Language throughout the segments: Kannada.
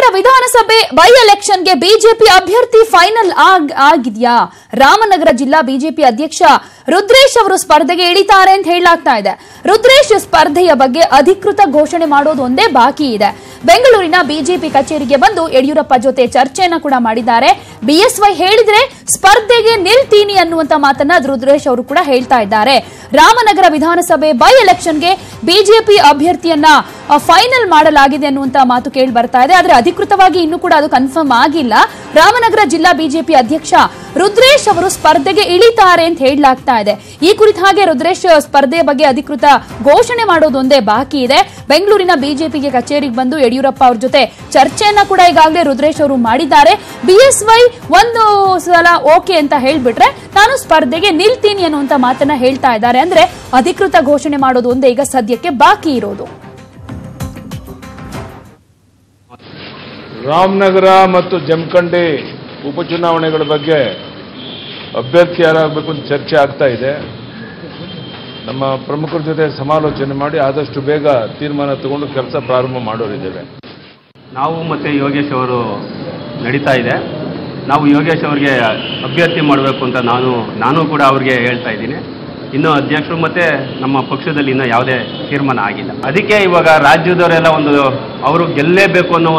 ರಾಮನಗರ ವಿಧಾನಸಭೆ ಬೈ ಎಲೆಕ್ಷನ್ಗೆ ಬಿಜೆಪಿ ಅಭ್ಯರ್ಥಿ ಫೈನಲ್ ಆಗಿದೆಯಾ? ರಾಮನಗರ ಜಿಲ್ಲಾ ಬಿಜೆಪಿ ಅಧ್ಯಕ್ಷ ರುದ್ರೇಶ್ ಅವರು ಸ್ಪರ್ಧೆಗೆ ಇಳಿತಾರೆ ಅಂತ ಹೇಳಲಾಗ್ತಾ ಇದೆ. ರುದ್ರೇಶ್ ಸ್ಪರ್ಧೆಯ ಬಗ್ಗೆ ಅಧಿಕೃತ ಘೋಷಣೆ ಮಾಡೋದು ಒಂದೇ ಬಾಕಿ ಇದೆ. ಬೆಂಗಳೂರಿನ ಬಿಜೆಪಿ ಕಚೇರಿಗೆ ಬಂದು ಯಡಿಯೂರಪ್ಪ ಜೊತೆ ಚರ್ಚೆಯನ್ನ ಕೂಡ ಮಾಡಿದ್ದಾರೆ. ಬಿಎಸ್ವೈ ಹೇಳಿದ್ರೆ ಸ್ಪರ್ಧೆಗೆ ನಿಲ್ತೀನಿ ಅನ್ನುವಂತ ಮಾತನ್ನ ರುದ್ರೇಶ್ ಅವರು ಕೂಡ ಹೇಳ್ತಾ ಇದ್ದಾರೆ. ರಾಮನಗರ ವಿಧಾನಸಭೆ ಬೈ ಎಲೆಕ್ಷನ್ಗೆ ಬಿಜೆಪಿ ಅಭ್ಯರ್ಥಿಯನ್ನ ಫೈನಲ್ ಮಾಡಲಾಗಿದೆ ಅನ್ನುವಂತ ಮಾತು ಕೇಳಿ ಬರ್ತಾ ಇದೆ. ಆದ್ರೆ ಅಧಿಕೃತವಾಗಿ ಇನ್ನೂ ಕೂಡ ಅದು ಕನ್ಫರ್ಮ್ ಆಗಿಲ್ಲ. ರಾಮನಗರ ಜಿಲ್ಲಾ ಬಿಜೆಪಿ ಅಧ್ಯಕ್ಷ ರುದ್ರೇಶ್ ಅವರು ಸ್ಪರ್ಧೆಗೆ ಇಳಿತಾರೆ ಅಂತ ಹೇಳಲಾಗ್ತಾ ಇದೆ. ಈ ಕುರಿತ ಹಾಗೆ ರುದ್ರೇಶ್ ಸ್ಪರ್ಧೆಯ ಬಗ್ಗೆ ಅಧಿಕೃತ ಘೋಷಣೆ ಮಾಡೋದೊಂದೇ ಬಾಕಿ ಇದೆ. ಬೆಂಗಳೂರಿನ ಬಿಜೆಪಿಗೆ ಕಚೇರಿಗೆ ಬಂದು ಯಡಿಯೂರಪ್ಪ ಅವ್ರ ಜೊತೆ ಚರ್ಚೆಯನ್ನ ಕೂಡ ಈಗಾಗಲೇ ರುದ್ರೇಶ್ ಅವರು ಮಾಡಿದ್ದಾರೆ. ಬಿಎಸ್ವೈ ಒಂದು ಸಲ ಓಕೆ ಅಂತ ಹೇಳ್ಬಿಟ್ರೆ ನಾನು ಸ್ಪರ್ಧೆಗೆ ನಿಲ್ತೀನಿ ಅನ್ನುವಂತ ಮಾತನ್ನ ಹೇಳ್ತಾ ಇದ್ದಾರೆ. ಅಂದ್ರೆ ಅಧಿಕೃತ ಘೋಷಣೆ ಮಾಡೋದು ಒಂದೇ ಈಗ ಸದ್ಯಕ್ಕೆ ಬಾಕಿ ಇರೋದು. ರಾಮನಗರ ಮತ್ತು ಜಮಖಂಡಿ ಉಪಚುನಾವಣೆಗಳ ಬಗ್ಗೆ ಅಭ್ಯರ್ಥಿ ಯಾರಾಗಬೇಕು ಅಂತ ಚರ್ಚೆ ಆಗ್ತಾ ಇದೆ. ನಮ್ಮ ಪ್ರಮುಖರ ಜೊತೆ ಸಮಾಲೋಚನೆ ಮಾಡಿ ಆದಷ್ಟು ಬೇಗ ತೀರ್ಮಾನ ತಗೊಂಡು ಕೆಲಸ ಪ್ರಾರಂಭ ಮಾಡೋರಿದ್ದೇವೆ. ನಾವು ಮತ್ತು ಯೋಗೇಶ್ ಅವರು ನಡೀತಾ ಇದೆ. ನಾವು ಯೋಗೇಶ್ ಅವರಿಗೆ ಅಭ್ಯರ್ಥಿ ಮಾಡಬೇಕು ಅಂತ ನಾನು ಕೂಡ ಅವ್ರಿಗೆ ಹೇಳ್ತಾ ಇದ್ದೀನಿ. ಇನ್ನೂ ಅಧ್ಯಕ್ಷರು ಮತ್ತು ನಮ್ಮ ಪಕ್ಷದಲ್ಲಿ ಇನ್ನೂ ಯಾವುದೇ ತೀರ್ಮಾನ ಆಗಿಲ್ಲ. ಅದಕ್ಕೆ ಇವಾಗ ರಾಜ್ಯದವರೆಲ್ಲ ಅವರು ಗೆಲ್ಲೇಬೇಕು ಅನ್ನೋ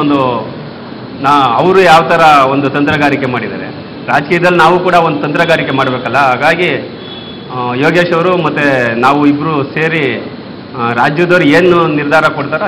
ಅವರು ಯಾವ ಥರ ಒಂದು ತಂತ್ರಗಾರಿಕೆ ಮಾಡಿದ್ದಾರೆ. ರಾಜಕೀಯದಲ್ಲಿ ನಾವು ಕೂಡ ಒಂದು ತಂತ್ರಗಾರಿಕೆ ಮಾಡಬೇಕಲ್ಲ. ಹಾಗಾಗಿ ಯೋಗೇಶ್ ಅವರು ಮತ್ತು ನಾವು ಇಬ್ಬರು ಸೇರಿ ರಾಜ್ಯದವ್ರು ಏನು ನಿರ್ಧಾರ ಕೊಡ್ತಾರೋ